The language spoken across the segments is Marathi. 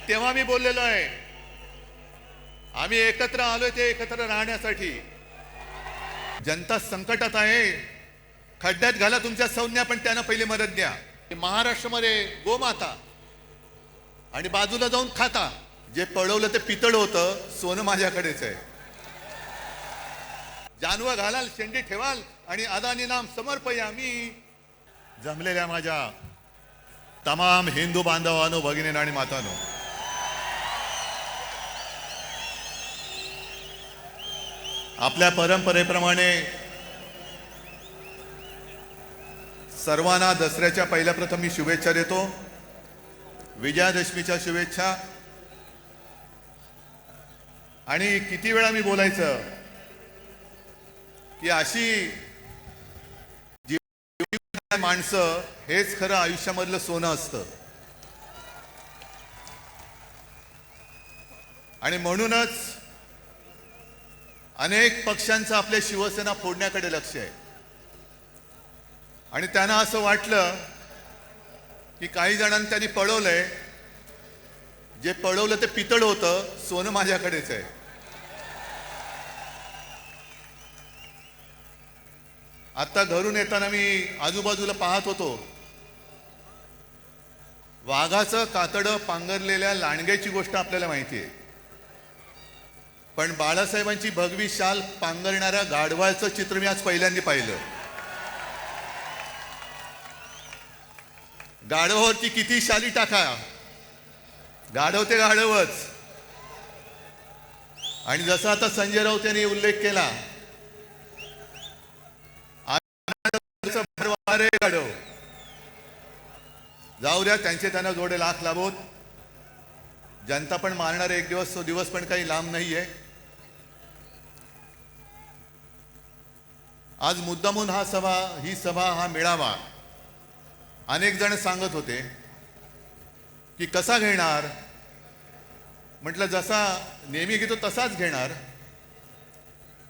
तेव्हा मी बोललेलो आहे, आम्ही एकत्र आलोय ते एकत्र राहण्यासाठी। जनता संकटात आहे, खड्ड्यात घाला तुमच्या सौन्या, पण त्यांना पहिले मदत द्या। महाराष्ट्रामध्ये गोमाता आणि बाजूला जाऊन खाता, जे पळवलं ते पितळ होतं, सोनं माझ्याकडेच आहे। जानवा घालाल, शेंडी ठेवाल आणि अदानी नाम समर्पयामी। जमलेल्या माझ्या तमाम हिंदू बांधवांनो, भगिनींनो आणि मातांनो, आपल्या परंपरेप्रमाणे सर्वांना दसऱ्याच्या पहिल्या प्रथम मी शुभेच्छा देतो, विजयादशमीच्या शुभेच्छा। आणि किती वेळा मी बोलायचं की अशी माणसं हेच खरं आयुष्यामधलं सोनं असतं। आणि म्हणूनच अनेक पक्षांचं आपल्या शिवसेना फोडण्याकडे लक्ष आहे। आणि त्यांना असं वाटलं की काही जणांनी त्यांनी पळवलंय, जे पळवलं ते पितळ होतं, सोनं माझ्याकडेच आहे। आता घरून येताना मी आजूबाजूला पाहत होतो, वाघाचं कातडं पांघरलेल्या लांडग्याची गोष्ट आपल्याला माहिती आहे, पण बाळासाहेबांची भगवी शाल पांघरणाऱ्या गाढवाचं चित्र मी आज पहिल्यांदा पाहिलं। गाढवावरती किती शाली टाका, गाढव ते गाढवच। आणि जसा आता संजय राऊत यांनी उल्लेख केला, गाढव जाऊ द्या, त्यांचे त्यांना जोडे लाख लाभोत। जनता पण मारणार एक दिवस, तो दिवस पण काही लांब नाहीये। आज मुद्दामून ही सभा हा मेळावा अनेक जण सांगत होते की कसा घेणार, म्हटलं जसा नेहमी घेतो तसाच घेणार।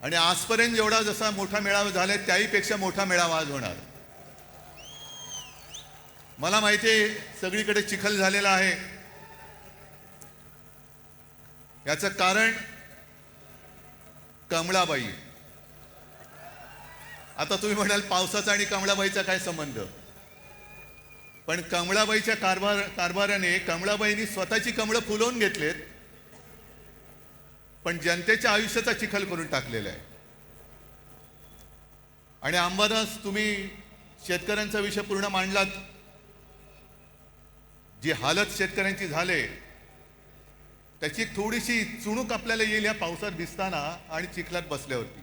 आणि आजपर्यंत जेवढा जसा मोठा मेळावा झाला त्याहीपेक्षा मोठा मेळावा आज होणार। मला माहिती आहे सगळीकडे चिखल झालेला आहे, याचं कारण कमळाबाई। आता तुम्ही म्हणाल पावसाचा आणि कमळाबाईचा काय संबंध, पण कमळाबाईच्या कारभाराने कमळाबाईंनी स्वतःची कमळं फुलवून घेतलेत, पण जनतेच्या आयुष्याचा चिखल करून टाकलेला आहे। आणि अंबादास, तुम्ही शेतकऱ्यांचा विषय पूर्ण मांडलात। जी हालत शेतकऱ्यांची झाले त्याची थोडीशी चुणूक आपल्याला येईल या पावसात भिजताना आणि चिखलात बसल्यावरती।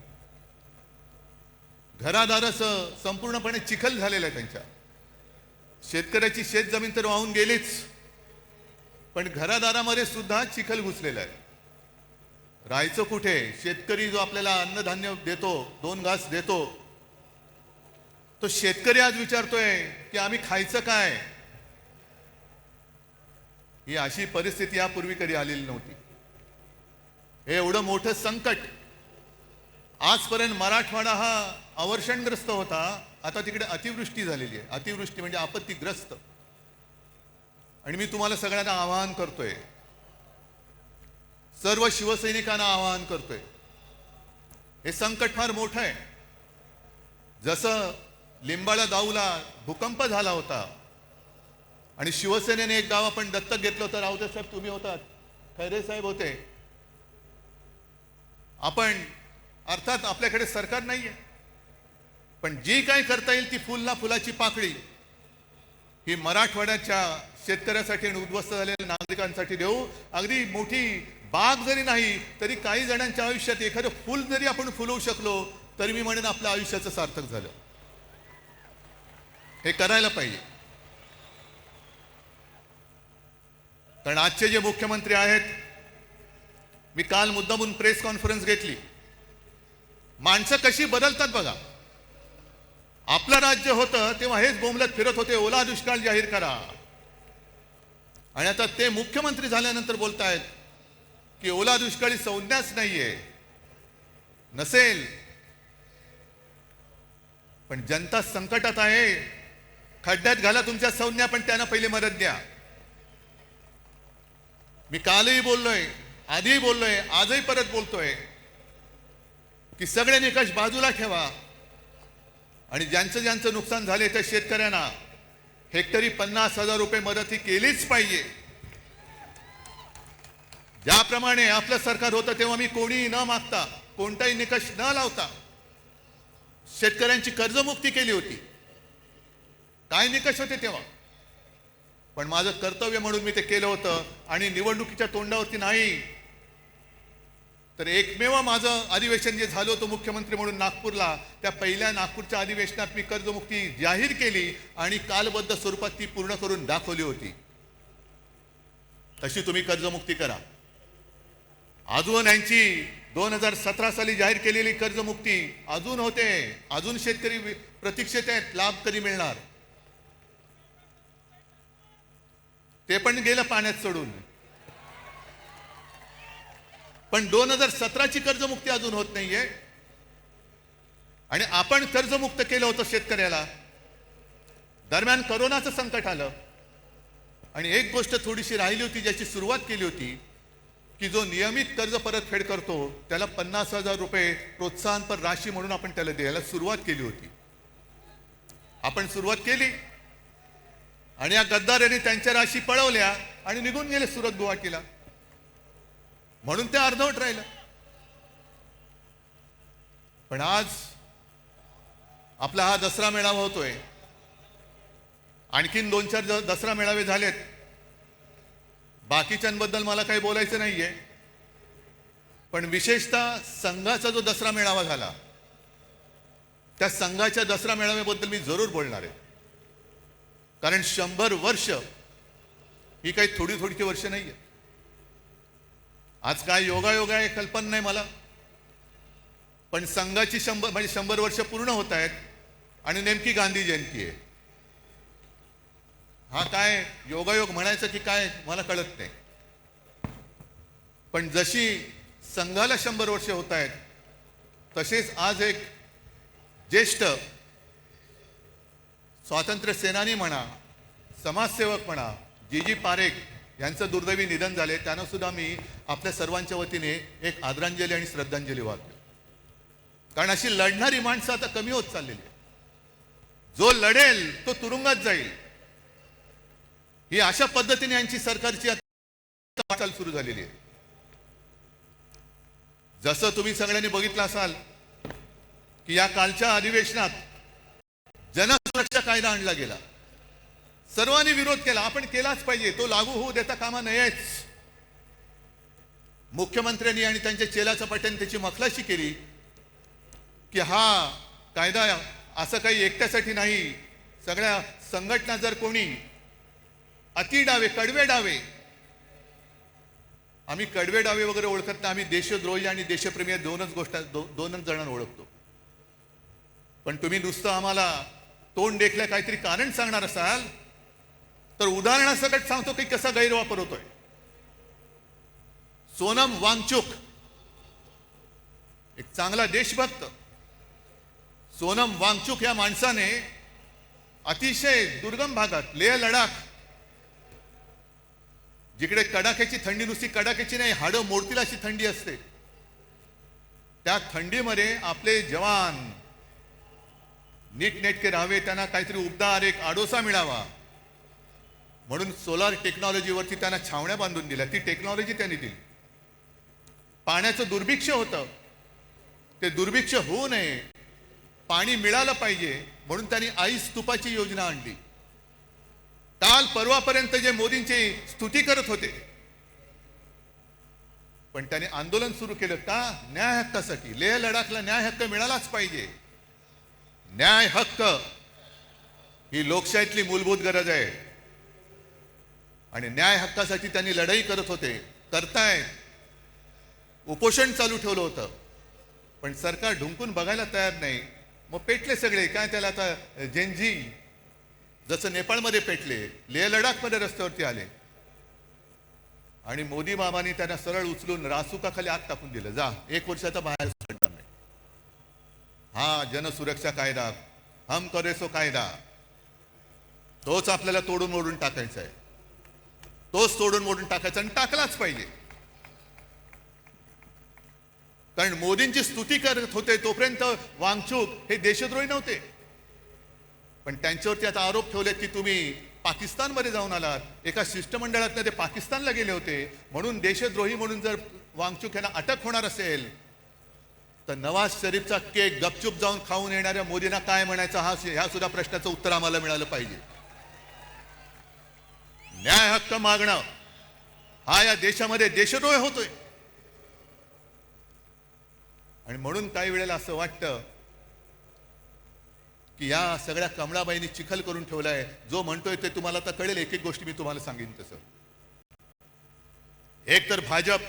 घरादाराचं संपूर्णपणे चिखल झालेला आहे त्यांच्या। शेतकऱ्याची शेतजमीन तर वाहून गेलीच, पण घरादारामध्ये सुद्धा चिखल घुसलेला आहे। राहायचं कुठे? शेतकरी जो आपल्याला अन्नधान्य देतो, 2 घास देतो, तो शेतकरी आज विचारतोय की आम्ही खायचं काय? ही अशी परिस्थिती यापूर्वी कधी आलेली नव्हती। हे एवढं मोठं संकट आजपर्यंत मराठवाडा हा अवर्षणग्रस्त होता, आता तिकडे अतिवृष्टी झालेली आहे। अतिवृष्टी म्हणजे आपत्तीग्रस्त। आणि मी तुम्हाला सगळ्यांना आवाहन करतोय, सर्व शिवसैनिकांना आवाहन करतोय, हे संकट फार मोठं आहे। जसं लिंबाळा दाऊला भूकंप झाला होता आणि शिवसेनेने एक गाव आपण दत्तक घेतलं होतं, राऊते साहेब तुम्ही होतात, खैरे साहेब होते, आपण अर्थात आपल्याकडे सरकार नाहीये, पण जी काही करता येईल ती फुल ना फुलाची पाकळी ही मराठवाड्याच्या शेतकऱ्यासाठी आणि उद्ध्वस्त झालेल्या नागरिकांसाठी देऊ। अगदी मोठी बाग जरी नाही तरी काही जणांच्या आयुष्यात एखादं फुल जरी आपण फुलवू शकलो तरी मी म्हणेन आपल्या आयुष्याचं सार्थक झालं। हे करायला पाहिजे। कारण आजचे जे मुख्यमंत्री आहेत, मी काल मुद्दामून प्रेस कॉन्फरन्स घेतली, माणसं कशी बदलतात बघा। आपलं राज्य होतं तेव्हा हेच बोंबलत फिरत होते, ओला दुष्काळ जाहीर करा, आणि आता ते मुख्यमंत्री झाल्यानंतर बोलतायत की ओला दुष्काळी संज्ञाच नाहीये, नसेल, पण जनता संकटात आहे, खड्ड्यात घाला तुमच्या संज्ञा, पण त्यांना पहिले मदत द्या। मी कालही बोललोय, आधीही बोललोय, आजही परत बोलतोय की सगळे निकष बाजूला ठेवा आणि ज्यांचं ज्यांचं नुकसान झाले त्या शेतकऱ्यांना हेक्टरी 50,000 रुपये मदत ही केलीच पाहिजे. ज्याप्रमाणे आपलं सरकार होतं तेव्हा मी कोणीही न मागता, कोणताही निकष न लावता शेतकऱ्यांची कर्जमुक्ती केली होती. काय निकष होते तेव्हा, पण माझं कर्तव्य म्हणून मी ते केलं होतं. आणि निवडणुकीच्या तोंडावरती नाही तर एकमेव माझं अधिवेशन जे झालं होतं मुख्यमंत्री म्हणून नागपूरला, त्या पहिल्या नागपूरच्या अधिवेशनात मी कर्जमुक्ती जाहीर केली आणि कालबद्ध स्वरूपात ती पूर्ण करून दाखवली होती. तशी तुम्ही कर्जमुक्ती करा. अजून यांची 2017 साली जाहीर केलेली कर्जमुक्ती अजून होते, अजून शेतकरी प्रतीक्षेत आहेत, लाभ कधी मिळणार ते पण गेलं पाण्यात सोडून. पण 2017ची कर्जमुक्ती अजून होत नाहीये. आणि आपण कर्जमुक्त केलं होतं शेतकऱ्याला. दरम्यान कोरोनाचं संकट आलं आणि एक गोष्ट थोडीशी राहिली होती ज्याची सुरुवात केली होती की जो नियमित कर्ज परतफेड करतो त्याला 50,000 रुपये प्रोत्साहनपर राशी म्हणून आपण त्याला द्यायला सुरुवात केली होती. आपण सुरुवात केली आणि या गद्दारांनी त्यांच्या राशी पळवल्या आणि निघून गेले सुरत गुवाहाटीला. म्हणून ते अर्धवट राहिलं. पण आज आपला हा दसरा मेळावा होतोय. आणखीन 2-4 दसरा मेळावे झालेत. बाकीच्यांबद्दल मला काही बोलायचं नाहीये, पण विशेषतः संघाचा जो दसरा मेळावा झाला त्या संघाच्या दसरा मेळाव्याबद्दल मी जरूर बोलणार आहे. कारण 100 वर्ष ही काही थोडी थोडीची वर्ष नाहीये. आज काय योगायोग आहे कल्पना नाही मला, पण संघाची 100 वर्ष पूर्ण होत आहेत आणि नेमकी गांधी जयंती आहे. हा काय योगायोग म्हणायचं की काय मला कळत नाही. पण जशी संघाला 100 वर्ष होत आहेत तसेच आज एक ज्येष्ठ स्वातंत्र्य सेनानी म्हणा, समाजसेवक म्हणा, जी पारेख यांचं दुर्दैवी निधन झाले. त्यांना सुद्धा मी आपल्या सर्वांच्या वतीने एक आदरांजली आणि श्रद्धांजली वाहतो. कारण अशी लढणारी माणसं आता कमी होत चाललेली आहे. जो लढेल तो तुरुंगात जाईल, ही अशा पद्धतीने यांची सरकारची वाटचाल सुरू झालेली आहे. जसं तुम्ही सगळ्यांनी बघितलं असाल की या कालच्या अधिवेशनात जनसुरक्षा कायदा आणला गेला. सर्वांनी विरोध केला. आपण केलाच पाहिजे, तो लागू होऊ देता कामा नयेच. मुख्यमंत्र्यांनी आणि त्यांच्या चेलाच्या पाट्याने त्याची मखलाशी केली की हा कायदा असं काही एकट्यासाठी नाही. सगळ्या संघटना जर कोणी अति डावे, कडवे डावे, आम्ही कडवे डावे वगैरे ओळखत नाही, आम्ही देशद्रोही आणि देशप्रेमी या दोनच जणांना ओळखतो. पण तुम्ही नुसतं आम्हाला तोंड देखल्या काहीतरी कारण सांगणार असाल तर उदाहरणासकट सांगतो की कसा गैरवापर होतोय. सोनम वांगचुक एक चांगला देशभक्त, सोनम वांगचुक या माणसाने अतिशय दुर्गम भागात लेह लडाख, जिकडे कडाक्याची थंडी, नुसती कडाक्याची नाही, हाडं मोडतील अशी थंडी असते, त्या थंडीमध्ये आपले जवान नीटनेटके राहावे, त्यांना काहीतरी उबदार एक आडोसा मिळावा म्हणून सोलार टेक्नॉलॉजीवरती त्यांना छावण्या बांधून दिल्या. ती टेक्नॉलॉजी त्यांनी दिली. पाण्याचं दुर्भिक्ष होतं, ते दुर्भिक्ष होऊ नये, पाणी मिळालं पाहिजे म्हणून त्यांनी आईस तुपाची योजना आणली. काल परवापर्यंत जे मोदींची स्तुती करत होते, पण त्यांनी आंदोलन सुरू केलं का? न्याय हक्कासाठी. लेह लडाखला न्याय हक्क मिळालाच पाहिजे. न्याय हक्क ही लोकशाहीतली मूलभूत गरज आहे आणि न्याय हक्कासाठी त्यांनी लढाई करत होते, करतायत. उपोषण चालू ठेवलं होतं पण सरकार ढुंकून बघायला तयार नाही. मग पेटले सगळे. काय त्याला आता जेनजी जसं नेपाळमध्ये पेटले, लेह लडाखमध्ये रस्त्यावरती आले आणि मोदी बाबांनी त्यांना सरळ उचलून रासुकाखाली आत टाकून दिलं. जा, 1 वर्षाचा बाहेर पडणार नाही. हा जनसुरक्षा कायदा, हम करे सो कायदा, तोच आपल्याला तोडून मोडून टाकायचा आहे. तोच तोडून मोडून टाकायचा आणि टाकलाच पाहिजे. कारण मोदींची स्तुती करत होते तोपर्यंत वांगचूक हे देशद्रोही नव्हते. पण त्यांच्यावरती आता आरोप ठेवले की तुम्ही पाकिस्तानमध्ये जाऊन आलात, एका शिष्टमंडळातनं ते पाकिस्तानला गेले होते, म्हणून देशद्रोही म्हणून जर वांगचूक यांना अटक होणार असेल तर नवाज शरीफचा केक गपचूप जाऊन खाऊन येणाऱ्या मोदींना काय म्हणायचं, ह्या सुद्धा प्रश्नाचं उत्तर आम्हाला मिळालं पाहिजे. न्याय हक्क मागणं हा या देशामध्ये देशद्रोह होतोय. आणि म्हणून काही वेळेला असं वाटतं की या सगळ्या कमळाबाईंनी चिखल करून ठेवलाय. जो म्हणतोय ते तुम्हाला आता कळेल. एक एक गोष्टी मी तुम्हाला सांगेन तसं. एक तर भाजप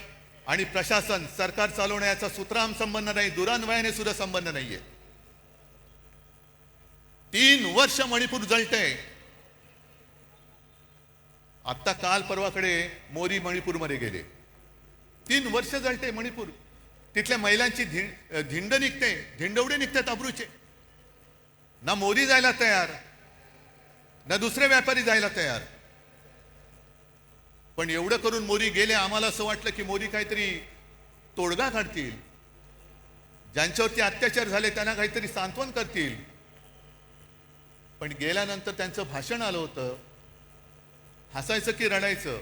आणि प्रशासन सरकार चालवण्याचा सूत्राम संबंध नाही, दुरान्वयाने सुद्धा संबंध नाहीये. 3 वर्ष मणिपूर जळतंय. आता काल परवाकडे मोदी मणिपूरमध्ये गेले. 3 वर्ष जळते मणिपूर. तिथल्या महिलांची धिंड निघते, धिंडवडे निघतात अब्रूचे. ना मोदी जायला तयार, ना दुसरे व्यापारी जायला तयार. पण एवढं करून मोदी गेले. आम्हाला असं वाटलं की मोदी काहीतरी तोडगा काढतील, ज्यांच्यावरती अत्याचार झाले त्यांना काहीतरी सांत्वन करतील. पण गेल्यानंतर त्यांचं भाषण आलं होतं. हसायचं की रडायचं.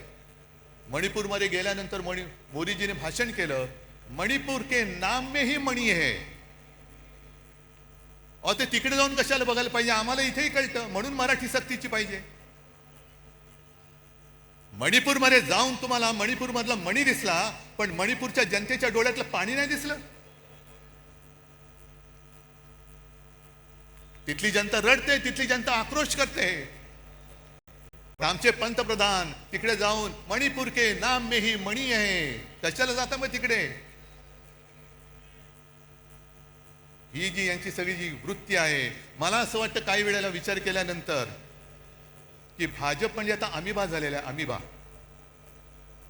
मणिपूरमध्ये गेल्यानंतर मोदीजीने भाषण केलं, मणिपूर के नाम में ही मणी है. और ते तिकडे जाऊन कशाला बघायला पाहिजे, आम्हाला इथेही कळतं. म्हणून मराठी सक्तीची पाहिजे. मणिपूरमध्ये जाऊन तुम्हाला मणिपूरमधला मणी दिसला, पण मणिपूरच्या जनतेच्या डोळ्यातलं पाणी नाही दिसलं. तिथली जनता रडते, तिथली जनता आक्रोश करते. आमचे पंतप्रधान तिकडे जाऊन मणिपूर के नाम में ही मणी आहे, कशाला जाता मग तिकडे. ही जी यांची सगळी जी वृत्ती आहे, मला असं वाटतं काही वेळेला विचार केल्यानंतर की भाजप म्हणजे आता अमिबा झालेला आहे. अमिबा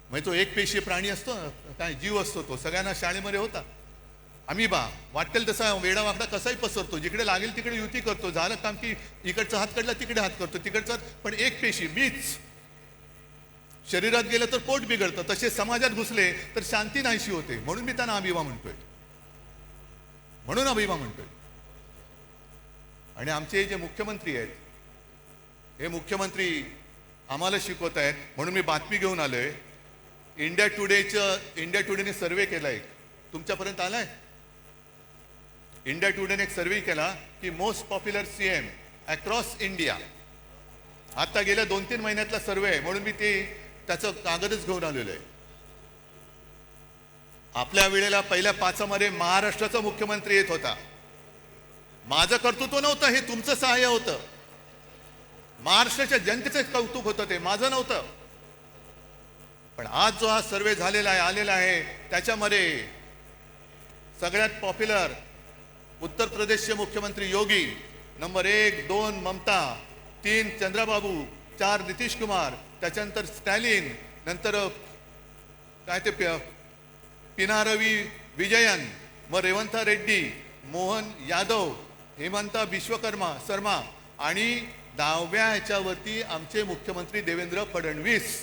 म्हणजे तो एक पेशीय प्राणी असतो, काय जीव असतो, तो सगळ्यांना शाळेमध्ये होता. अमिबा वाटेल तसा वेडा वाकडा कसाही पसरतो, जिकडे लागेल तिकडे युती करतो. झालं काम की इकडचा हात काढला तिकडे हात करतो, तिकडचा. पण एक पेशी मीच शरीरात गेलं तर पोट बिघडतं, तसे समाजात घुसले तर शांती नाहीशी होते. म्हणून मी त्यांना अमिबा म्हणतोय, म्हणून अभिमा म्हणतोय. आणि आमचे जे मुख्यमंत्री आहेत, हे मुख्यमंत्री आम्हाला शिकवत आहेत. म्हणून मी बातमी घेऊन आलोय. इंडिया टुडेने सर्वे केलाय, तुमच्यापर्यंत आलाय. इंडिया टुडेने एक सर्वे केला की most popular CM across India. आता गेल्या 2-3 महिन्यातला सर्वे आहे, म्हणून मी त्याचं कागदच घेऊन आलेलो आहे. आपल्या वेळेला पहिल्या 5 मध्ये महाराष्ट्राचा मुख्यमंत्री येत होता. माझं कर्तृत्व नव्हतं, हे तुमचं सहाय्य होतं. महाराष्ट्राच्या जनतेचं कौतुक होतं, ते माझं नव्हतं. पण आज जो हा सर्वे झालेला आहे, आलेला आहे, त्याच्यामध्ये सगळ्यात पॉप्युलर उत्तर प्रदेशचे मुख्यमंत्री योगी, नंबर 1, 2 ममता, 3 चंद्रबाबू, 4 नितीश कुमार, त्याच्यानंतर स्टॅलिन, नंतर काय ते पिनारवी विजयन, मग रेवंत रेड्डी, मोहन यादव, हेमंता विश्वकर्मा शर्मा आणि 10व्या ह्याच्यावरती आमचे मुख्यमंत्री देवेंद्र फडणवीस.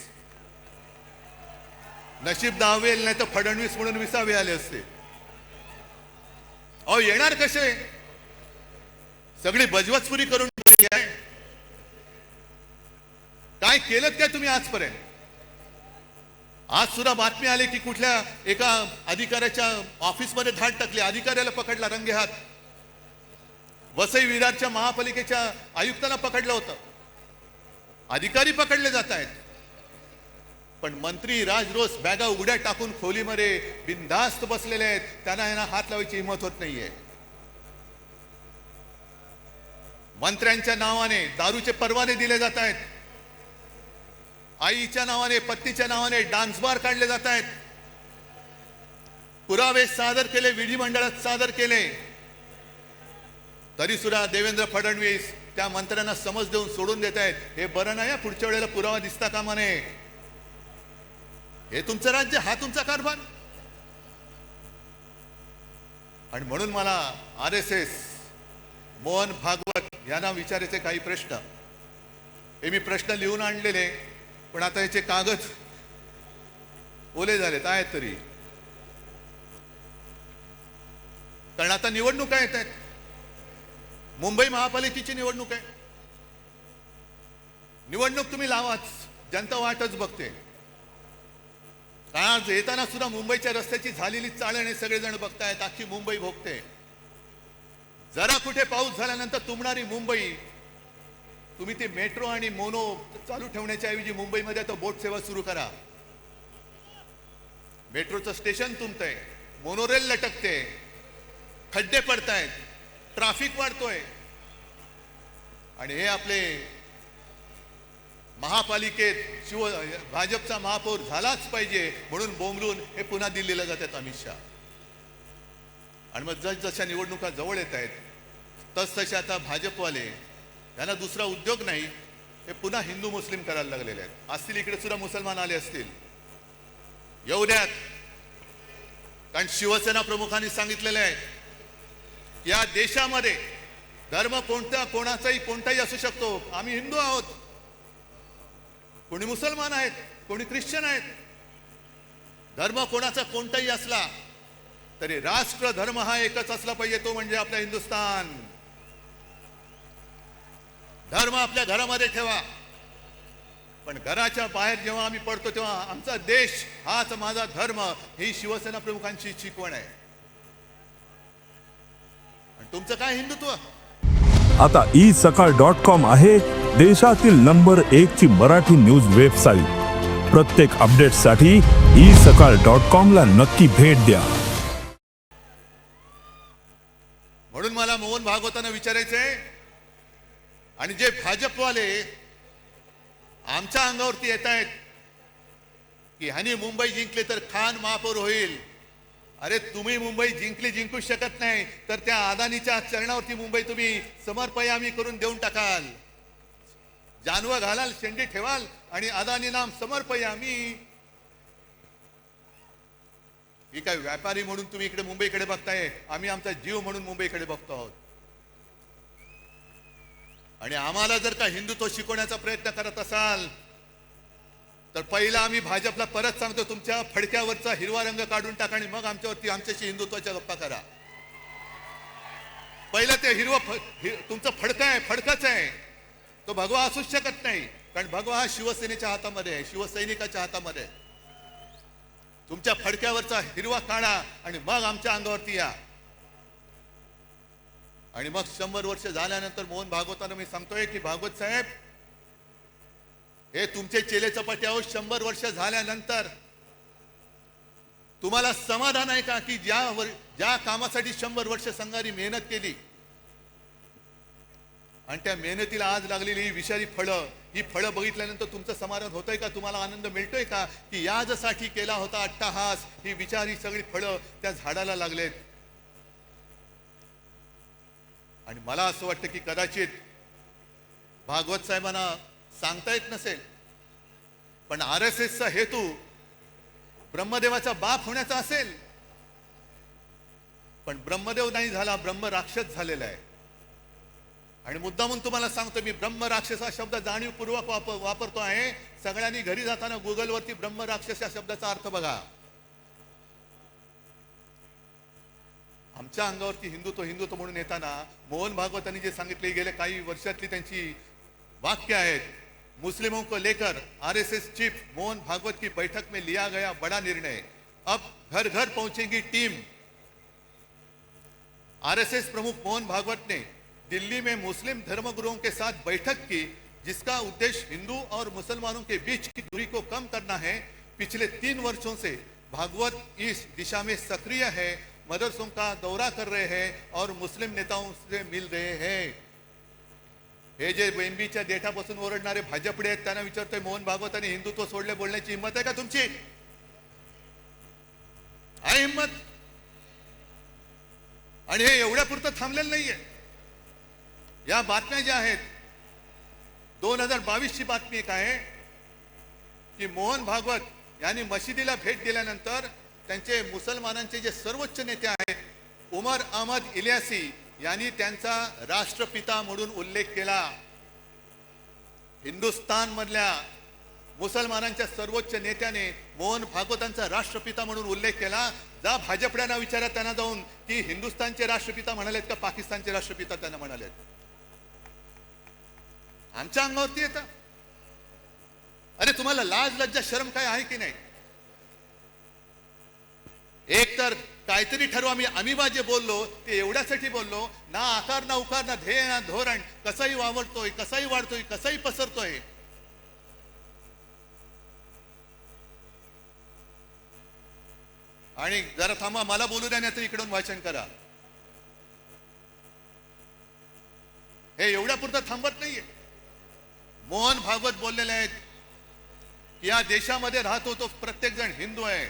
नशीब 10वे नाही तर फडणवीस म्हणून 20वे आले असते. अहो येणार कसे, सगळी बजवतपुरी करून आहे. काय केलं काय तुम्ही आजपर्यंत. आज सुद्धा बातमी आली की कुठल्या एका अधिकाऱ्याच्या ऑफिसमध्ये धाड टाकली, अधिकाऱ्याला पकडला रंगेहात. वसई विरारच्या महापालिकेच्या आयुक्ताला पकडलं होतं. अधिकारी पकडले जात आहेत, पण मंत्री राजरोस बॅगा उघड्या टाकून खोलीमध्ये बिनधास्त बसलेले आहेत. त्यांना यांना हात लावायची हिंमत होत नाहीये. मंत्र्यांच्या नावाने दारूचे परवाने दिले जात आहेत. आईच्या नावाने, पत्नीच्या नावाने डान्स बार काढले जात आहेत. पुरावे सादर केले, विधिमंडळात सादर केले, तरी सुद्धा देवेंद्र फडणवीस त्या मंत्र्यांना समज देऊन सोडून देत आहेत. हे बरं नाही, पुढच्या वेळेला पुरावा दिसता कामा नये. हे तुमचं राज्य, हा तुमचा कारभार. आणि म्हणून मला RSS मोहन भागवत यांना विचारायचे काही प्रश्न. हे मी प्रश्न लिहून आणलेले, पण आता याचे कागद ओले झालेत आहेत तरी, कारण आता निवडणुका येत आहेत. मुंबई महापालिकेची निवडणूक आहे. निवडणूक तुम्ही लावाच, जनता वाटच बघते. आज येताना सुद्धा मुंबईच्या रस्त्याची झालेली चाळण हे सगळेजण बघतायत, अख्खी मुंबई भोगते. जरा कुठे पाऊस झाल्यानंतर तुंबणारी मुंबई, तुम्ही ते मेट्रो आणि मोनो चालू ठेवण्याच्या ऐवजी मुंबईमध्ये आता बोट सेवा सुरू करा. मेट्रोचं स्टेशन तुंबतंय, मोनोरेल लटकते, खड्डे पडतायत, ट्रॅफिक वाढतोय, आणि हे आपले महापालिकेत भाजपचा महापौर झालाच पाहिजे म्हणून बोंबलून हे पुन्हा दिल्लीला जातात अमित शहा. आणि मग जसजशा निवडणुका जवळ येत आहेत तसतसे आता भाजपवाले, त्यांना दुसरा उद्योग नाही, हे पुन्हा हिंदू मुस्लिम करायला लागलेले आहेत. असतील इकडे सुद्धा मुसलमान आले असतील, येऊ द्यात. कारण शिवसेना प्रमुखांनी सांगितलेले आहे, या देशामध्ये धर्म कोणताही असू शकतो. आम्ही हिंदू आहोत, कोणी मुसलमान आहेत, कोणी ख्रिश्चन आहेत. धर्म कोणाचा कोणताही असला तरी राष्ट्र धर्म हा एकच असला पाहिजे, तो म्हणजे आपला हिंदुस्थान. धर्म आपल्या घरामध्ये ठेवा, पण घराच्या बाहेर जेव्हा आम्ही पडतो तेव्हा आमचा देश हाच माझा धर्म, ही शिवसेना प्रमुखांची शिकवण आहे. आणि तुमचं काय हिंदुत्व? आता isakal.com आहे देशातील नंबर 1 ची मराठी न्यूज वेबसाईट. प्रत्येक अपडेटसाठी isakal.com ला नक्की भेट द्या. म्हणून मला मोहन भागवतांना विचारायचंय, आणि जे भाजपवाले आमच्या अंगावरती येत आहेत की ह्यानी मुंबई जिंकले तर खान महापौर होईल. अरे तुम्ही मुंबई जिंकू शकत नाही तर त्या अदानीच्या चरणावरती मुंबई तुम्ही समर्पयामी करून देऊन टाकाल. जानवं घालाल, शेंडी ठेवाल आणि अदानी नाम समर्पयामी. ही काय व्यापारी म्हणून तुम्ही इकडे मुंबईकडे बघताय, आम्ही आमचा जीव म्हणून मुंबईकडे बघतो आहोत. आणि आम्हाला जर का हिंदुत्व शिकवण्याचा प्रयत्न करत असाल तर पहिला आम्ही भाजपला परत सांगतो, तुमच्या फडक्यावरचा हिरवा रंग काढून टाका आणि मग आमच्याशी हिंदुत्वाच्या गप्पा करा. पहिलं ते तुमचं फडकच आहे, तो भगवा असूच शकत नाही. कारण भगवा हा शिवसेनेच्या हातामध्ये आहे, शिवसैनिकाच्या हातामध्ये. तुमच्या फडक्यावरचा हिरवा काढा आणि मग आमच्या अंगावरती या. आणि मग 100 वर्ष झाल्यानंतर मोहन भागवतांना मी सांगतोय की भागवत साहेब, हे तुमचे चेले चपाटी आहोत. 100 वर्ष झाल्यानंतर तुम्हाला समाधान आहे का की ज्या कामासाठी 100 वर्ष संघाने मेहनत केली आणि त्या मेहनतीला आज लागलेली ही विषारी फळं, ही फळं बघितल्यानंतर तुमचं समाधान होतंय का? तुम्हाला आनंद मिळतोय का की याजसाठी केला होता अट्टहास, ही विचारी सगळी फळं त्या झाडाला लागलेत? आणि मला असं वाटतं की कदाचित भागवत साहेबांना सांगता येत नसेल, पण RSSचा हेतू ब्रह्मदेवाचा बाप होण्याचा असेल. पण ब्रह्मदेव नाही झाला, ब्रह्म राक्षस झालेला आहे. आणि मुद्दामून तुम्हाला सांगतो, मी ब्रह्म राक्षस हा शब्द जाणीवपूर्वक वापरतो आहे. सगळ्यांनी घरी जाताना गुगलवरती ब्रह्म राक्षस या शब्दाचा अर्थ बघा. आमच्या अंगावरती हिंदुत्व म्हणून येताना मोहन भागवतांनी जे सांगितले, गेले काही वर्षातली त्यांची वाक्य आहेत. मुस्लिमों को लेकर RSS चीफ मोहन भागवत की बैठक में लिया गया बड़ा निर्णय, अब घर घर पहुंचेगी टीम. RSS प्रमुख मोहन भागवत ने दिल्ली में मुस्लिम धर्मगुरुओं के साथ बैठक की, जिसका उद्देश्य हिंदू और मुसलमानों के बीच की दूरी को कम करना है. पिछले 3 वर्षों से भागवत इस दिशा में सक्रिय है, मदरसों का दौरा कर रहे हैं और मुस्लिम नेताओं से मिल रहे हैं. हे जे बेंबीच्या देठापासून ओरडणारे भाजपडे आहेत त्यांना विचारतोय, मोहन भागवतांनी हिंदुत्व सोडले बोलण्याची हिंमत आहे का तुमची? आहे हिंमत? आणि हे एवढ्या पुरतं थांबलेलं नाहीये. या बातम्या ज्या आहेत, 2022 ची बातमी एक आहे की मोहन भागवत यांनी मशिदीला भेट दिल्यानंतर त्यांचे मुसलमानांचे जे सर्वोच्च नेते आहेत उमर अहमद इलियासी यांनी त्यांचा राष्ट्रपिता म्हणून उल्लेख केला. हिंदुस्थान मधल्या मुसलमानांच्या सर्वोच्च नेत्याने मोहन भागवतांचा राष्ट्रपिता म्हणून उल्लेख केला. जा भाजपड्यांना विचारा त्यांना जाऊन की हिंदुस्थानचे राष्ट्रपिता म्हणालेत का पाकिस्तानचे राष्ट्रपिता त्यांना म्हणालेत. आमच्या अंगावरती येतं. अरे तुम्हाला लाज लज्जा शरम काय आहे की नाही. एक तर काहीतरी ठरवा. आम्ही जे बोललो ते एवढ्यासाठी बोललो ना आकार ना उकार ना ध्येय ना धोरण. कसाही वावरतोय, कसाही वाढतोय, कसाही पसरतोय. आणि जरा थांबा, मला बोलू द्या नाही तर इकडून भाषण करा. हे एवढ्या पुरतं थांबत नाहीये. मोहन भागवत बोललेले आहेत की या देशामध्ये राहतो तो प्रत्येक जण हिंदू आहे.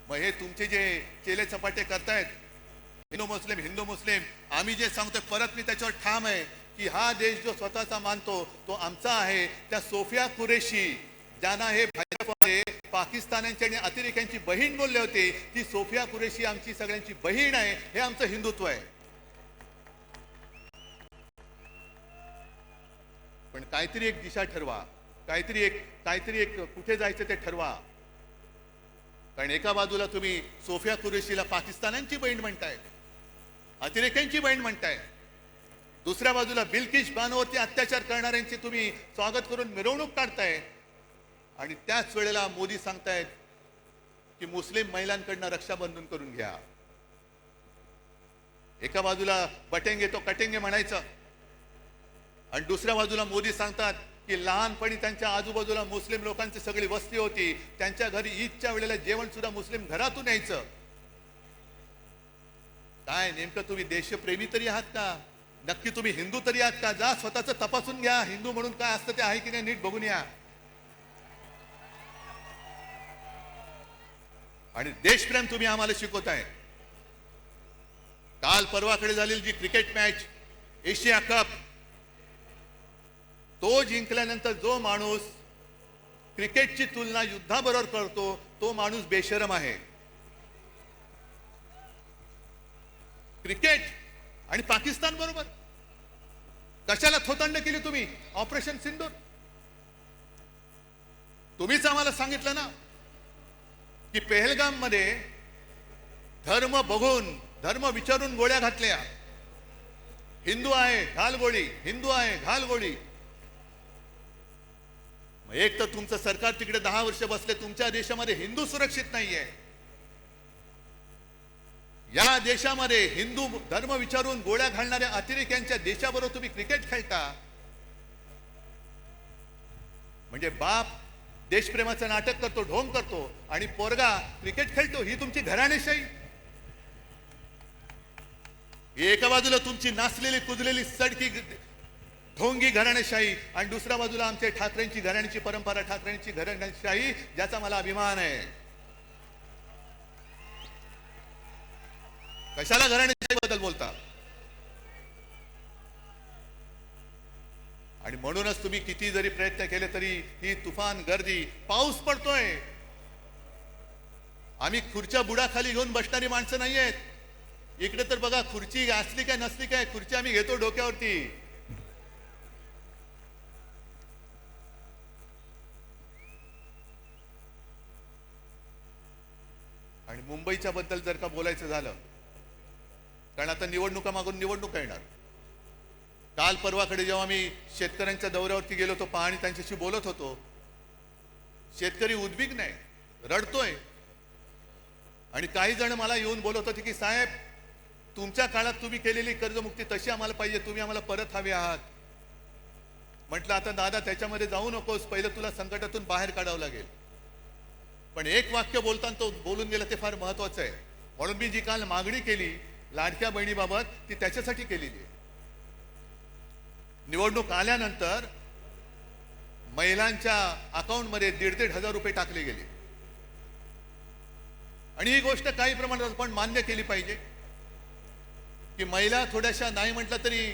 मग हे तुमचे जे चेले चपाटे करतायत हिंदू मुस्लिम, आम्ही जे सांगतोय परत मी त्याच्यावर ठाम आहे की हा देश जो स्वतःचा मानतो तो आमचा आहे. त्या सोफिया कुरेशी ज्यांना हे भाजपमध्ये पाकिस्तानांची आणि अतिरेक्यांची बहीण बोलले होते, ती सोफिया कुरेशी आमची सगळ्यांची बहीण आहे. हे आमचं हिंदुत्व आहे. पण काहीतरी एक दिशा ठरवा, काहीतरी एक कुठे जायचं ते ठरवा. कारण एका बाजूला तुम्ही सोफिया कुरेशीला पाकिस्तानांची बहीण म्हणताय, अतिरेक्यांची बहीण म्हणताय. दुसऱ्या बाजूला बिल्किश बानोवरती अत्याचार करणाऱ्यांची तुम्ही स्वागत करून मिरवणूक काढताय. आणि त्याच वेळेला मोदी सांगतायत की मुस्लिम महिलांकडनं रक्षाबंधन करून घ्या. एका बाजूला बटेंगे तो कटेंगे म्हणायचं आणि दुसऱ्या बाजूला मोदी सांगतात की लहानपणी त्यांच्या आजूबाजूला मुस्लिम लोकांची सगळी वस्ती होती, त्यांच्या घरी ईदच्या वेळेला जेवण सुद्धा मुस्लिम घरातून यायचं. काय नेमकं तुम्ही देशप्रेमी तरी आहात का? नक्की तुम्ही हिंदू तरी आहात का? जा स्वतःच तपासून घ्या. हिंदू म्हणून काय असतं ते आहे की नाही नीट बघून या. आणि देशप्रेम तुम्ही आम्हाला शिकवताय. काल परवाकडे झालेली जी क्रिकेट मॅच एशिया कप, तो जिंकल्यानंतर जो माणूस क्रिकेटची तुलना युद्धाबरोबर करतो तो माणूस बेशरम आहे. क्रिकेट आणि पाकिस्तान बरोबर कशाला थोतांड केली तुम्ही? ऑपरेशन सिंदूर तुम्हीच आम्हाला सांगितलं ना की पेहलगाम मध्ये धर्म बघून, धर्म विचारून गोळ्या घातल्या. हिंदू आहे घाल गोळी, हिंदू आहे घाल गोळी. एक तर तुमचं सरकार तिकडे 10 वर्ष बसले, तुमच्या देशामध्ये हिंदू सुरक्षित नाहीये. या देशामध्ये हिंदू धर्म विचारून गोळ्या घालणाऱ्या अतिरेक्यांच्या देशाबरोबर तुम्ही क्रिकेट खेळता. म्हणजे बाप देशप्रेमाचं नाटक करतो, ढोंग करतो आणि पोरगा क्रिकेट खेळतो. ही तुमची घराणेशाही. एका बाजूला तुमची नाचलेली कुजलेली सडकी ढोंगी घराणेशाही आणि दुसऱ्या बाजूला आमच्या ठाकरेंची घराण्याची परंपरा, ठाकरेंची घराणेशाही, ज्याचा मला अभिमान आहे. कशाला घराणेशाही बद्दल बोलता? आणि म्हणूनच तुम्ही किती जरी प्रयत्न केले तरी ही तुफान गर्दी, पाऊस पडतोय. आम्ही खुर्च्या बुडाखाली घेऊन बसणारी माणसं नाहीयेत. इकडे तर बघा खुर्ची असली काय नसली काय, खुर्ची आम्ही घेतो डोक्यावरती. आणि मुंबईच्या बद्दल जर का बोलायचं झालं, कारण आता निवडणुका मागून निवडणुका येणार. काल परवाकडे जेव्हा मी शेतकऱ्यांच्या दौऱ्यावरती गेलो होतो, पाहणी त्यांच्याशी बोलत होतो, शेतकरी उद्विग्न आहे, रडतोय. आणि काही जण मला येऊन बोलत होते की साहेब तुमच्या काळात तुम्ही केलेली कर्जमुक्ती तशी आम्हाला पाहिजे, तुम्ही आम्हाला परत हवे आहात. म्हटलं आता दादा त्याच्यामध्ये जाऊ नकोस, पहिलं तुला संकटातून बाहेर काढावं लागेल. पण एक वाक्य बोलताना तो बोलून गेला ते फार महत्वाचं आहे. म्हणून मी जी काल मागणी केली लाडक्या बहिणीबाबत ती त्याच्यासाठी केलेली आहे. निवडणूक आल्यानंतर महिलांच्या अकाउंटमध्ये 1,500 रुपये टाकले गेले. आणि ही गोष्ट काही प्रमाणात आपण मान्य केली पाहिजे की महिला थोड्याशा नाही म्हटलं तरी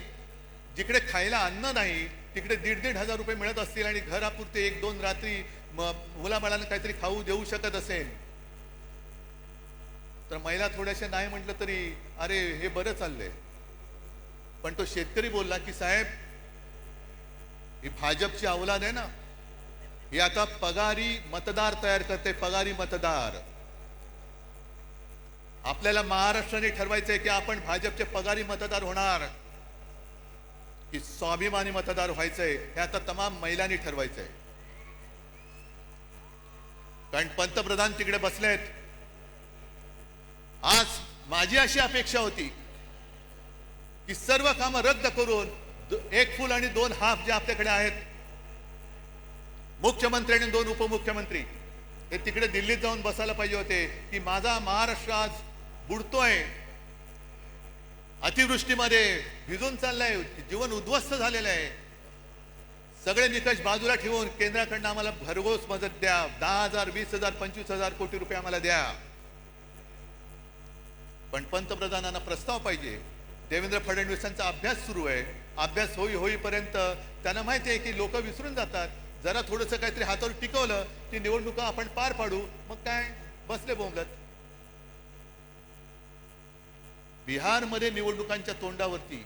जिकडे खायला अन्न नाही तिकडे 1,500 रुपये मिळत असतील आणि घरापुरते 1-2 रात्री मुलाबाळांना काहीतरी खाऊ देऊ शकत असेल तर महिला थोड्याशा नाही म्हटलं तरी अरे हे बरं चाललंय. पण तो शेतकरी बोलला की साहेब ही भाजपची अवलाद आहे ना, ही आता पगारी मतदार तयार करते, पगारी मतदार. आपल्याला महाराष्ट्राने ठरवायचंय की आपण भाजपचे पगारी मतदार होणार की स्वाभिमानी मतदार व्हायचंय, हे आता तमाम महिलांनी ठरवायचंय. कारण पंतप्रधान तिकडे बसलेत. आज माझी अशी अपेक्षा होती की सर्व कामं रद्द करून एक फुल आणि दोन हाफ जे आपल्याकडे आहेत, मुख्यमंत्री आणि दोन उपमुख्यमंत्री, हे तिकडे दिल्लीत जाऊन बसायला पाहिजे होते की माझा महाराष्ट्र आज बुडतोय, अतिवृष्टीमध्ये भिजून चाललाय, जीवन उद्ध्वस्त झालेलं आहे. सगळे निकष बाजूला ठेवून केंद्राकडनं आम्हाला भरघोस मदत द्या, 10,000, 20,000, 25,000 कोटी रुपये आम्हाला द्या. पण पंतप्रधानांना प्रस्ताव पाहिजे. देवेंद्र फडणवीसांचा अभ्यास सुरू आहे. अभ्यास होईपर्यंत त्यांना माहिती आहे की लोक विसरून जातात. जरा थोडंसं काहीतरी हातावर टिकवलं की निवडणुका आपण पार पाडू, मग काय बसले बोंबलत. बिहारमध्ये निवडणुकांच्या तोंडावरती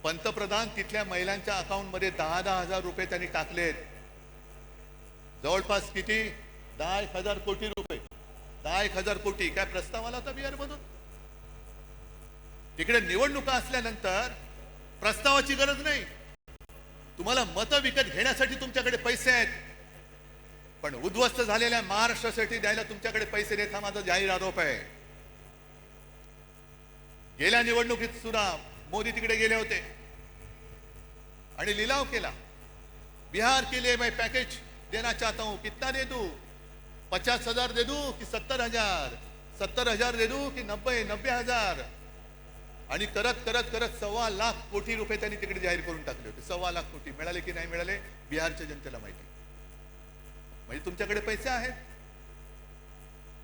पंतप्रधान तिथल्या महिलांच्या अकाउंटमध्ये 10,000 रुपये त्यांनी टाकलेत. जवळपास किती? 10,000 कोटी रुपये. 10,000 कोटी काय प्रस्ताव आला होता बिहारमधून? तिकडे निवडणुका असल्यानंतर प्रस्तावाची गरज नाही. तुम्हाला मतं विकत घेण्यासाठी तुमच्याकडे पैसे आहेत, पण उद्ध्वस्त झालेल्या महाराष्ट्रासाठी द्यायला तुमच्याकडे पैसे नाहीत, हा माझा जाहीर आरोप आहे. गेल्या निवडणुकीत सुद्धा मोदी तिकडे गेले होते आणि लिलाव केला. बिहार के लिए मैं पैकेज देना चाहता हूं, कितना दे दूं? 50,000 दे दूं कि 70,000? 70,000 दे दूं कि 90,000? आणि करत करत करत 1.25 लाख कोटी रुपये त्यांनी तिकडे जाहीर करून टाकले होते. 1.25 लाख कोटी मिळाले की नाही मिळाले बिहारच्या जनतेला माहिती. म्हणजे तुमच्याकडे पैसे आहेत,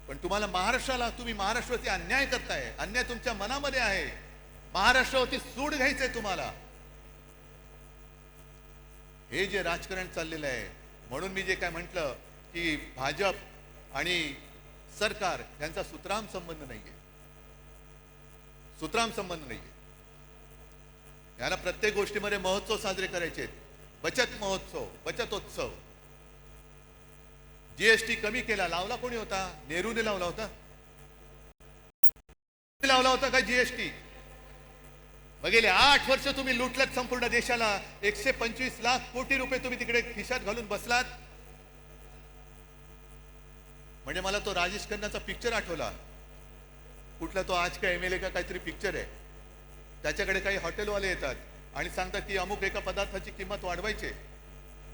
पण तुम्हाला महाराष्ट्राला, तुम्ही महाराष्ट्रावरती अन्याय करताय. अन्याय तुमच्या मनामध्ये आहे. महाराष्ट्रावरती सूड घ्यायचंय तुम्हाला. हे जे राजकारण चाललेलं आहे, म्हणून मी जे काय म्हटलं की भाजप आणि सरकार यांचा सुतराम संबंध नाहीये. सुतराम संबंध नाहीये. याला प्रत्येक गोष्टीमध्ये महोत्सव साजरे करायचे. बचत महोत्सव, बचतोत्सव. जीएसटी कमी केला, लावला कोणी होता? नेहरूने लावला होता. लावला होता का जीएसटी? मग गेले 8 वर्ष तुम्ही लुटलात संपूर्ण देशाला. 125 लाख कोटी रुपये तुम्ही तिकडे खिशात घालून बसलात. म्हणजे मला तो राजेश खन्नाचा पिक्चर आठवला. कुठला तो आज का एमएलए का काहीतरी पिक्चर आहे. त्याच्याकडे काही हॉटेलवाले येतात आणि सांगतात की अमुक एका पदार्थाची किंमत वाढवायची.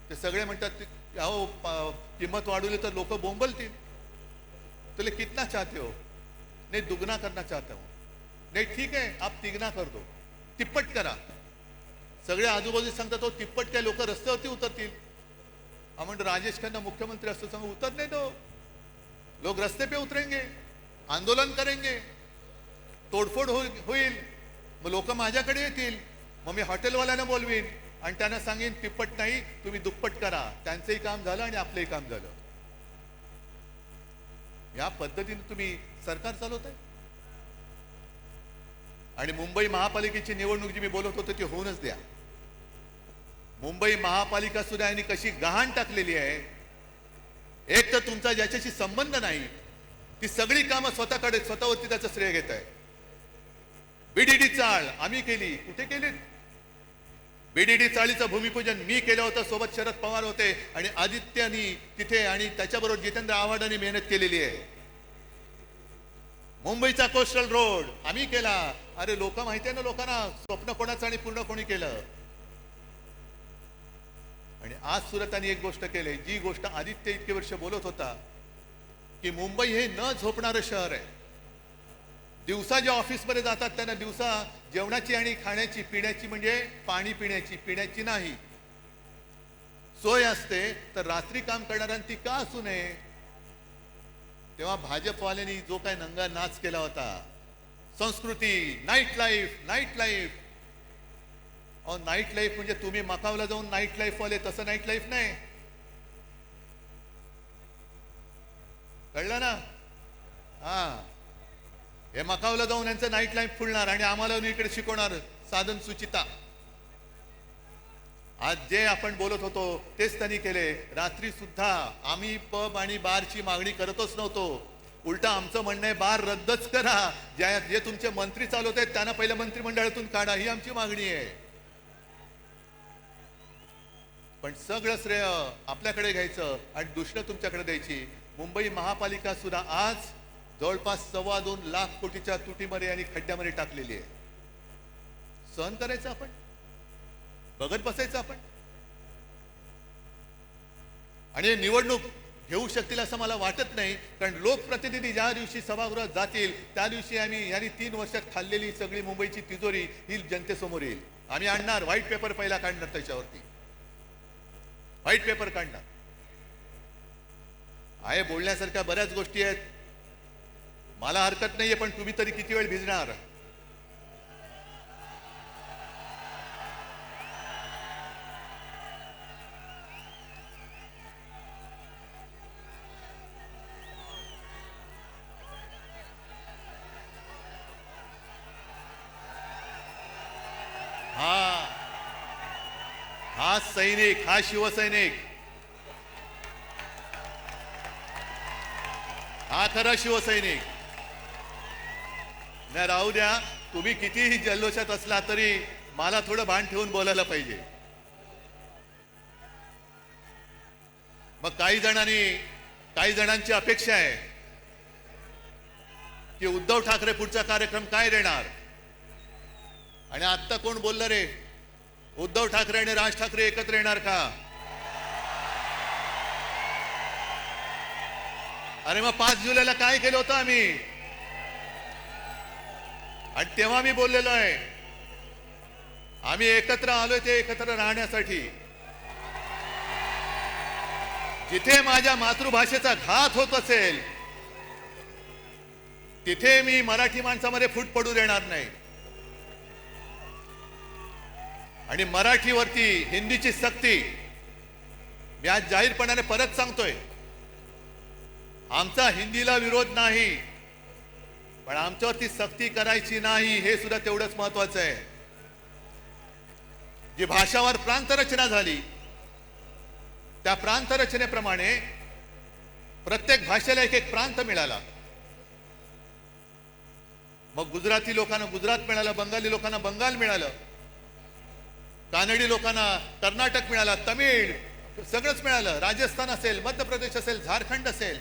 ते सगळे म्हणतात अहो किंमत वाढवली तर लोक बोंबलतील. तुले कितना चाहते हो? नहीं दुगना करना चाहता हूं. नहीं ठीक है आप तिगना कर दो, तिप्पट करा. सगळे आजूबाजू सांगतात तो तिप्पट काय लोक रस्त्यावरती उतरतील. आपण राजेश खन्ना मुख्यमंत्री असतो सांगू उतर नाही दो. लोग रस्ते पे उतरेंगे, आंदोलन करेंगे, तोडफोड होईल. मग लोक माझ्याकडे येतील. मग मी हॉटेलवाल्यांना बोलवीन आणि त्यांना सांगेन तिप्पट नाही तुम्ही दुप्पट करा. त्यांचंही काम झालं आणि आपलंही काम झालं. या पद्धतीने तुम्ही सरकार चालवताय. आणि मुंबई महापालिकेची निवडणूक जी मी बोलत होतो ती होऊनच द्या. मुंबई महापालिका सुद्धा यांनी कशी गहाण टाकलेली आहे. एक तर तुमचा ज्याच्याशी संबंध नाही ती सगळी कामं स्वतःकडे, स्वतःवरती त्याचं श्रेय घेत आहे. बीडीडी चाळ आम्ही केली. कुठे केली? बीडीडी चाळीचं भूमिपूजन मी केलं होतं. सोबत शरद पवार होते आणि आदित्यनी तिथे आणि त्याच्याबरोबर जितेंद्र आव्हाडांनी मेहनत केलेली आहे. मुंबईचा कोस्टल रोड आम्ही केला. अरे लोक माहिती आहे ना लोकांना स्वप्न कोणाचं आणि पूर्ण कोणी केलं. आणि आज सुरतानी एक गोष्ट केली, जी गोष्ट आदित्य इतके वर्ष बोलत होता की मुंबई हे न झोपणारं शहर आहे. दिवसा ज्या ऑफिसमध्ये जातात त्यांना दिवसा जेवणाची आणि खाण्याची, पिण्याची म्हणजे पाणी पिण्याची नाही सोय असते, तर रात्री काम करणाऱ्यांना ती का असू नये? तेव्हा भाजपवाल्यांनी जो काय नंगा नाच केला होता, संस्कृती, नाईट लाईफ. नाईट लाईफ म्हणजे तुम्ही मकावला जाऊन नाईट लाईफ वाले, तसं नाईट लाईफ नाही. कळलं ना? हा, हे मकावला जाऊन यांचं नाईट लाईफ फुलणार आणि आम्हाला इकडे शिकवणार साधन सुचिता. आज जे आपण बोलत होतो तेच त्यांनी केले. रात्री सुद्धा आम्ही पब आणि बारची मागणी करतच नव्हतो. उलटा आमचं म्हणणं आहे बार रद्दच करा. जे तुमचे मंत्री चालवत आहेत त्यांना पहिल्या मंत्रिमंडळातून काढा, ही आमची मागणी आहे. पण सगळं श्रेय आपल्याकडे घ्यायचं आणि दुसरं तुमच्याकडे द्यायची. मुंबई महापालिका सुद्धा आज जवळपास 2.25 लाख कोटीच्या तुटीमध्ये आणि खड्ड्यामध्ये टाकलेली आहे. सहन करायचं आपण, बघत बसायचं आपण. आणि निवडणूक घेऊ शकतील असं मला वाटत नाही, कारण लोकप्रतिनिधी ज्या दिवशी सभागृहात जातील त्या दिवशी आम्ही यांनी 3 वर्षात खाल्लेली सगळी मुंबईची तिजोरी ही जनतेसमोर येईल. आम्ही आणणार व्हाईट पेपर, पहिला काढणार, त्याच्यावरती व्हाईट पेपर काढणार आहे. बोलण्यासारख्या बऱ्याच गोष्टी आहेत, मला हरकत नाहीये, पण तुम्ही तरी किती वेळ भिजणार? हा सैनिक, हा शिवसैनिक, हा खरा शिवसैनिक. नाही राहू द्या, तुम्ही कितीही जल्लोषात असला तरी मला थोडं भान ठेवून बोलायला पाहिजे. मग काही जणांची अपेक्षा आहे की उद्धव ठाकरे पुढचा कार्यक्रम काय देणार. आणि आता कोण बोललं रे, उद्धव ठाकरे आणि राज ठाकरे एकत्र येणार का? अरे मग 5 जुलैला काय केलं होतं आम्ही? आणि तेव्हा मी बोललेलो आहे, आम्ही एकत्र आलोय ते एकत्र राहण्यासाठी. जिथे माझ्या मातृभाषेचा घात होत असेल तिथे मी मराठी माणसामध्ये फूट पडू देणार नाही. आणि मराठीवरती हिंदीची सक्ती मी आज जाहीरपणाने परत सांगतोय. आमचा हिंदीला विरोध नाही, पण आमच्यावरती सक्ती करायची नाही, हे सुद्धा तेवढंच महत्वाचं आहे. जी भाषावर प्रांतरचना झाली त्या प्रांतरचनेप्रमाणे प्रत्येक भाषेला एक एक प्रांत मिळाला. मग गुजराती लोकांना गुजरात मिळालं, बंगाली लोकांना बंगाल मिळालं, कानडी लोकांना कर्नाटक मिळाला, तमिळ सगळंच मिळालं, राजस्थान असेल, मध्य प्रदेश असेल, झारखंड असेल.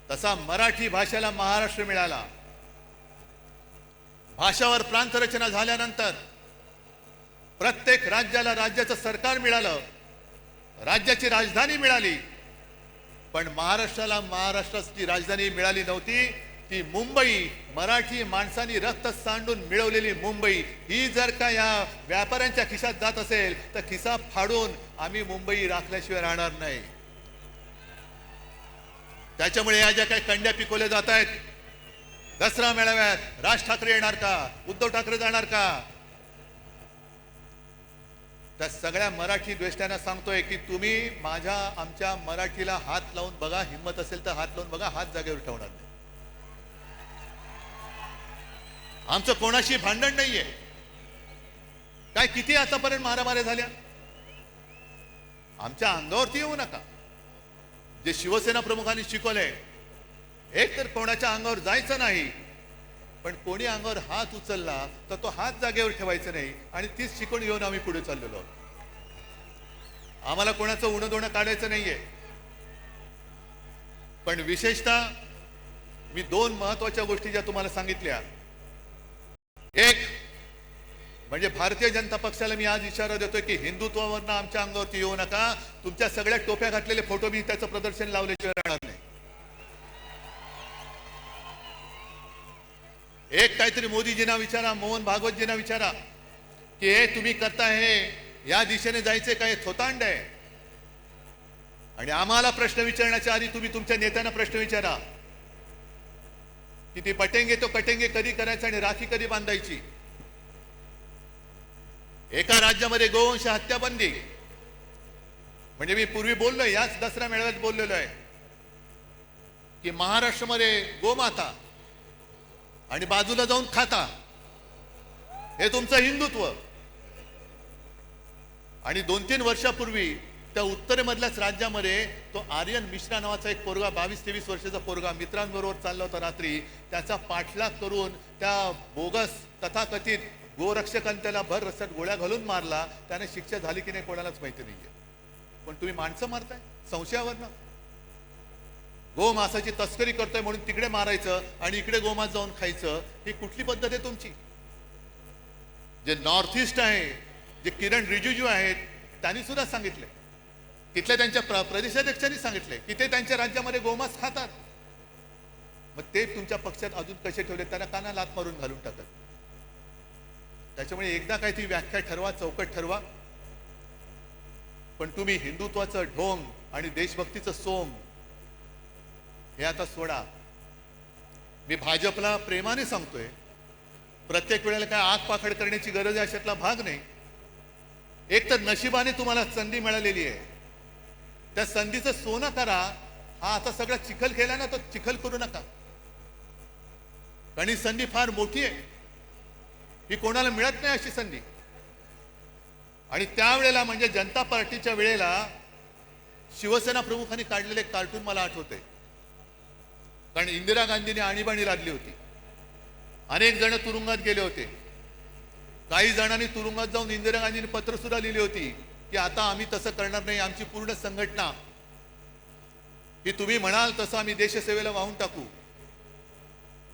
तसा मराठी भाषेला महाराष्ट्र मिळाला. भाषावर प्रांतरचना झाल्यानंतर प्रत्येक राज्याला राज्याचं सरकार मिळालं, राज्याची राजधानी मिळाली. पण महाराष्ट्राला महाराष्ट्राची राजधानी मिळाली नव्हती. ती मुंबई, मराठी माणसांनी रक्त सांडून मिळवलेली मुंबई, ही जर का या व्यापाऱ्यांच्या खिशात जात असेल तर खिसा फाडून आम्ही मुंबई राखल्याशिवाय राहणार नाही. त्याच्यामुळे या ज्या काही कंड्या पिकवल्या जात आहेत, दसरा मेळाव्यात राज ठाकरे येणार का, उद्धव ठाकरे जाणार का, त्या सगळ्या मराठी द्वेष्ट्यांना सांगतोय की तुम्ही आमच्या मराठीला हात लावून बघा, हिंमत असेल तर हात लावून बघा, हात जागेवर ठेवणार नाही. आमचं कोणाशी भांडण नाहीये. काय किती आतापर्यंत मारामाऱ्या झाल्या, आमच्या अंगावरती येऊ नका. जे शिवसेना प्रमुखांनी शिकवलंय, एक तर कोणाच्या अंगावर जायचं नाही, पण कोणी अंगावर हात उचलला तर तो हात जागेवर ठेवायचा नाही. आणि तीच शिकवण घेऊन आम्ही पुढे चाललेलो आहोत. आम्हाला कोणाचं उणं दोणं काढायचं नाहीये. पण विशेषतः मी 2 महत्वाच्या गोष्टी ज्या तुम्हाला सांगितल्या, एक म्हणजे भारतीय जनता पक्षाला मी आज इशारा देतोय की हिंदुत्वावरनं आमच्या अंगावरती येऊ नका. तुमच्या सगळ्या टोप्या घातलेले फोटो मी त्याचं प्रदर्शन लावल्याशिवाय राहणार नाही. एक काहीतरी मोदीजींना विचारा, मोहन भागवतजींना विचारा की हे तुम्ही करताय हे या दिशेने जायचे काय, थोतांड आहे. आणि आम्हाला प्रश्न विचारण्याच्या आधी तुम्ही तुमच्या नेत्यांना प्रश्न विचारा की ती पटेंगे तो कटेंगे कधी करायचं आणि राखी कधी बांधायची. एका राज्यामध्ये गोवंश हत्या बंदी, म्हणजे मी पूर्वी बोललोय, याच दसरा मेळाव्यात बोललेलो आहे की महाराष्ट्रामध्ये गोमाता आणि बाजूला जाऊन खाता, हे तुमचं हिंदुत्व. आणि 2-3 वर्षापूर्वी त्या उत्तरेमधल्याच राज्यामध्ये तो आर्यन मिश्रा नावाचा एक पोरगा 22-23 वर्षाचा पोरगा मित्रांबरोबर चालला होता रात्री, त्याचा पाठलाग करून त्या बोगस तथाकथित गोरक्षकांनी त्याला भर रस्त्यात गोळ्या घालून मारला. त्याने शिक्षा झाली की नाही कोणालाच माहिती नाहीये. पण तुम्ही माणसं मारताय संशयावरनं. गोमांसाची तस्करी करतोय म्हणून तिकडे मारायचं आणि इकडे गोमांस जाऊन खायचं, ही कुठली पद्धत आहे तुमची? जे नॉर्थ ईस्ट आहे, जे किरण रिजिजू आहेत, त्यांनी सुद्धा सांगितले, तिथल्या त्यांच्या प्रदेशाध्यक्षांनी सांगितले की ते त्यांच्या राज्यामध्ये गोमांस खातात. मग ते तुमच्या पक्षात अजून कसे ठेवले? त्यांना काना लात मारून घालून टाकत. त्याच्यामुळे एकदा काय ती व्याख्या ठरवा, चौकट ठरवा. पण तुम्ही हिंदुत्वाचं ढोंग आणि देशभक्तीचं सोंग हे आता सोडा. मी भाजपला प्रेमाने सांगतोय, प्रत्येक वेळेला काय आग पाखड करण्याची गरज आहे अशातला भाग नाही. एक तर नशिबाने तुम्हाला संधी मिळालेली आहे, त्या संधीचं सोनं करा. हा आता सगळा चिखल केला ना, तो चिखल करू नका. कारण ही संधी फार मोठी आहे, ही कोणाला मिळत नाही अशी संधी. आणि त्यावेळेला म्हणजे जनता पार्टीच्या वेळेला शिवसेना प्रमुखांनी काढलेले कार्टून मला आठवते. कारण इंदिरा गांधींनी आणीबाणी लादली होती, अनेक जण तुरुंगात गेले होते. काही जणांनी तुरुंगात जाऊन इंदिरा गांधींनी पत्र सुद्धा लिहिली होती की आता आम्ही तसं करणार नाही, आमची पूर्ण संघटना की तुम्ही म्हणाल तसं आम्ही देशसेवेला वाहून टाकू.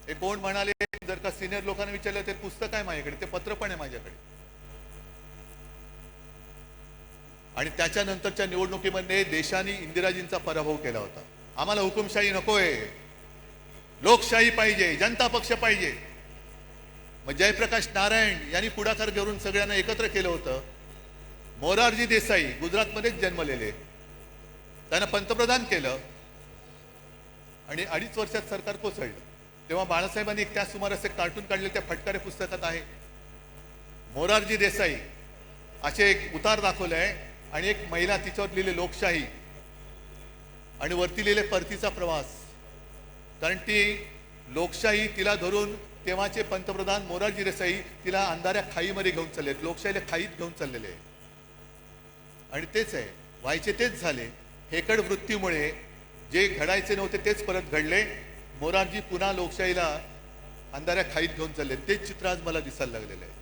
हे कोण म्हणाले? जर का सिनियर लोकांना विचारलं, ते पुस्तक आहे माझ्याकडे, ते पत्र पण आहे माझ्याकडे. आणि त्याच्यानंतरच्या निवडणुकीमध्ये देशाने इंदिराजींचा पराभव केला होता. आम्हाला हुकुमशाही नकोय, लोकशाही पाहिजे, जनता पक्ष पाहिजे. मग जयप्रकाश नारायण यांनी पुढाकार घेऊन सगळ्यांना एकत्र केलं होतं. मोरारजी देसाई गुजरातमध्येच जन्मलेले, त्यांना पंतप्रधान केलं आणि 2.5 वर्षात सरकार कोसळलं. तेव्हा बाळासाहेबांनी त्या सुमारास एक कार्टून काढले, त्या फटकारे पुस्तकात आहे. मोरारजी देसाई असे एक उतार दाखवले आहे आणि एक महिला, तिच्यावर लिहिले लोकशाही आणि वरती लिहिले परतीचा प्रवास. कारण ती लोकशाही तिला धरून तेव्हाचे पंतप्रधान मोरारजी देसाई तिला अंधाऱ्या खाईमध्ये घेऊन चालले, लोकशाहीला खाईत घेऊन चाललेले. आणि तेच आहे, व्हायचे तेच झाले. हेकड वृत्तीमुळे जे घडायचे नव्हते तेच परत घडले. मोरारजी पुन्हा लोकशाहीला अंधाऱ्या खाईत घेऊन चालले. तेच चित्र आज मला दिसायला लागलेलं आहे.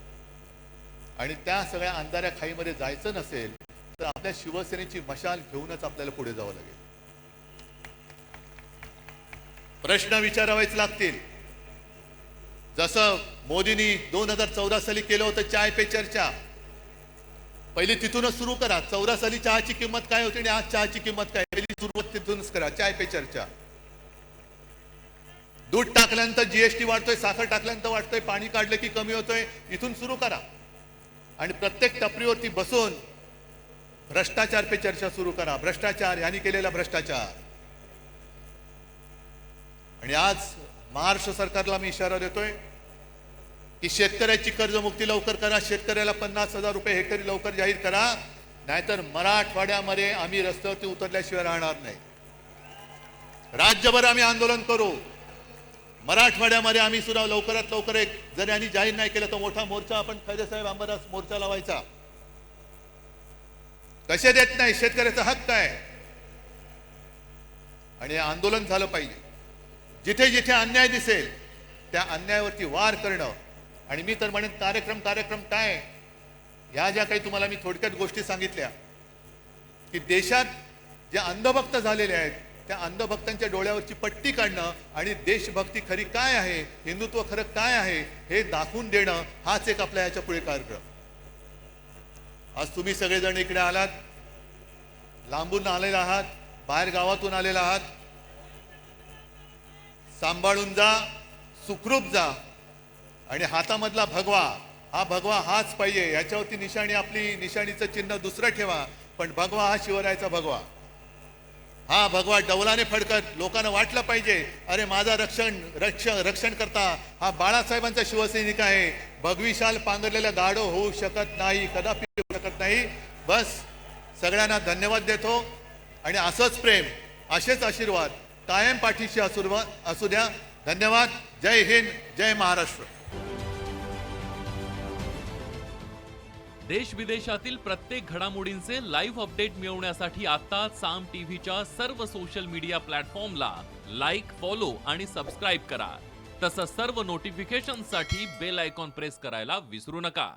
आणि त्या सगळ्या अंधाऱ्या खाईमध्ये जायचं नसेल तर आपल्या शिवसेनेची मशाल घेऊनच आपल्याला पुढे जावं लागेल. प्रश्न विचारावेच लागतील. जसं मोदींनी 2014 साली केलं होतं चाय पे चर्चा, पहिली तिथूनच सुरू करा. 14 साली चहाची किंमत काय होती आणि आज चहाची किंमत काय, पहिली सुरुवात तिथूनच करा. चाय पे चर्चा. दूध टाकल्यानंतर जीएसटी वाढतोय, साखर टाकल्यानंतर वाढतोय, पाणी काढलं की कमी होतोय, इथून सुरू करा. आणि प्रत्येक टपरीवरती बसून भ्रष्टाचार पे चर्चा सुरू करा. भ्रष्टाचार, यांनी केलेला भ्रष्टाचार. आणि आज महाराष्ट्र सरकारला मी इशारा देतोय की शेतकऱ्याची कर्जमुक्ती लवकर करा. शेतकऱ्याला 50,000 रुपये हेक्टरी लवकर जाहीर करा, नाहीतर मराठवाड्यामध्ये आम्ही रस्त्यावरती उतरल्याशिवाय राहणार नाही. राज्यभर आम्ही आंदोलन करू. मराठवाड्यामध्ये आम्ही सुद्धा लवकरात लवकर एक, जर यांनी जाहीर नाही केलं तर मोठा मोर्चा आपण खैरेसाहेब अंबादास मोर्चा लावायचा. कसे देत नाही, शेतकऱ्याचा हक्क आहे. आणि आंदोलन झालं पाहिजे. जिथे जिथे अन्याय दिसेल त्या अन्यायावरती वार करणं. आणि मी तर म्हणेन कार्यक्रम काय, ह्या ज्या काही तुम्हाला मी थोडक्यात गोष्टी सांगितल्या की देशात जे अंधभक्त झालेले आहेत त्या अंधभक्तांच्या डोळ्यावरची पट्टी काढणं आणि देशभक्ती खरी काय आहे, हिंदुत्व खरं काय आहे हे दाखवून देणं, हाच एक आपल्या याच्या पुढे कार्यक्रम. आज तुम्ही सगळेजण इकडे आलात, लांबून आलेला आहात, बाहेर गावातून आलेला आहात. सांभाळून जा, सुखरूप जा. आणि हातामधला भगवा, हा भगवा हाच पाहिजे. याच्यावरती निशाणी, आपली निशाणीचं चिन्ह दुसरं ठेवा, पण भगवा हा शिवरायाचा भगवा. हा भगवा डौलाने फडकत लोकांना वाटलं पाहिजे, अरे माझा रक्षण करता हा बाळासाहेबांचा शिवसैनिक आहे. भगवी शाल पांघरलेला गाढव होऊ शकत नाही, कदापि होऊ शकत नाही. बस सगळ्यांना धन्यवाद देतो. आणि असंच प्रेम, असेच आशीर्वाद कायम पाठीशी असू द्या. धन्यवाद. जय हिंद, जय महाराष्ट्र. देश विदेशातील प्रत्येक घडामोडींचे लाईव्ह अपडेट मिळवण्यासाठी आता साम टीव्हीच्या सर्व सोशल मीडिया प्लॅटफॉर्मला लाईक, फॉलो आणि सबस्क्राईब करा. तसंच सर्व नोटिफिकेशनसाठी बेल आयकॉन प्रेस करायला विसरू नका.